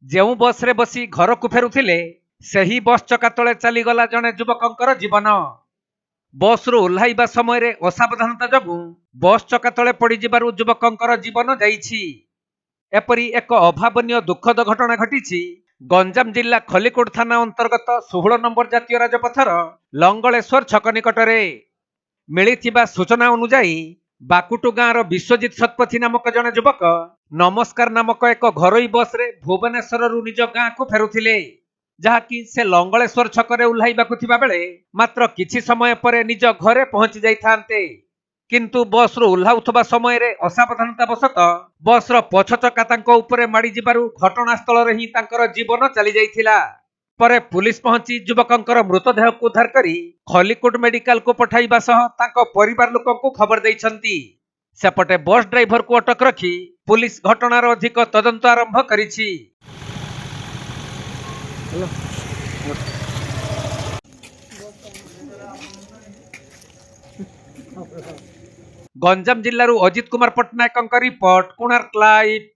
ଯେଉଁ ବସ୍ରେ ବସି ଘରକୁ ଫେରୁଥିଲେ ସେହି ବସ୍ ଚକା ତଳେ ଚାଲିଗଲା ଜଣେ ଯୁବକଙ୍କର ଜୀବନ। ବସ୍ରୁ ଓହ୍ଲାଇବା ସମୟରେ ଅସାବଧାନତା ଯୋଗୁଁ ବସ୍ ଚକା ତଳେ ପଡ଼ିଯିବାରୁ ଯୁବକଙ୍କର ଜୀବନ ଯାଇଛି। ଏପରି ଏକ ଅଭାବନୀୟ ଦୁଃଖଦ ଘଟଣା ଘଟିଛି ଗଞ୍ଜାମ ଜିଲ୍ଲା ଖଲିକୋଟ ଥାନା ଅନ୍ତର୍ଗତ 16 ନମ୍ବର ଜାତୀୟ ରାଜପଥର ଲଙ୍ଗଳେଶ୍ୱର ଛକ ନିକଟରେ। ମିଳିଥିବା ସୂଚନା ଅନୁଯାୟୀ ବାକୁଟୁ ଗାଁର ବିଶ୍ୱଜିତ ଶତପଥୀ ନାମକ ଜଣେ ଯୁବକ ନମସ୍କାର ନାମକ ଏକ ଘରୋଇ ବସ୍ରେ ଭୁବନେଶ୍ୱରରୁ ନିଜ ଗାଁକୁ ଫେରୁଥିଲେ, ଯାହାକି ସେ ଲଙ୍ଗଳେଶ୍ୱର ଛକରେ ଓହ୍ଲାଇବାକୁ ଥିବା ବେଳେ ମାତ୍ର କିଛି ସମୟ ପରେ ନିଜ ଘରେ ପହଞ୍ଚି ଯାଇଥାନ୍ତେ। କିନ୍ତୁ ବସ୍ରୁ ଓହ୍ଲାଉଥିବା ସମୟରେ ଅସାବଧାନତା ବଶତଃ ବସ୍ର ପଛ ଚକା ତାଙ୍କ ଉପରେ ମାଡ଼ି ଯିବାରୁ ଘଟଣାସ୍ଥଳରେ ହିଁ ତାଙ୍କର ଜୀବନ ଚାଲି ଯାଇଥିଲା। ପରେ ପୁଲିସ ପହଞ୍ଚି ଯୁବକଙ୍କର ମୃତଦେହକୁ ଉଦ୍ଧାର କରି ଖଲିକୋଟ ମେଡିକାଲକୁ ପଠାଇବା ସହ ତାଙ୍କ ପରିବାର ଲୋକଙ୍କୁ ଖବର ଦେଇଛନ୍ତି। ସେପଟେ ବସ୍ ଡ୍ରାଇଭରକୁ ଅଟକ ରଖି ପୁଲିସ ଘଟଣାର ଅଧିକ ତଦନ୍ତ ଆରମ୍ଭ କରିଛି। ଗଞ୍ଜାମ ଜିଲ୍ଲାରୁ ଅଜିତ କୁମାର ପଟ୍ଟନାୟକଙ୍କ ରିପୋର୍ଟ, କୋଣାର୍କ ଲାଇଭ୍।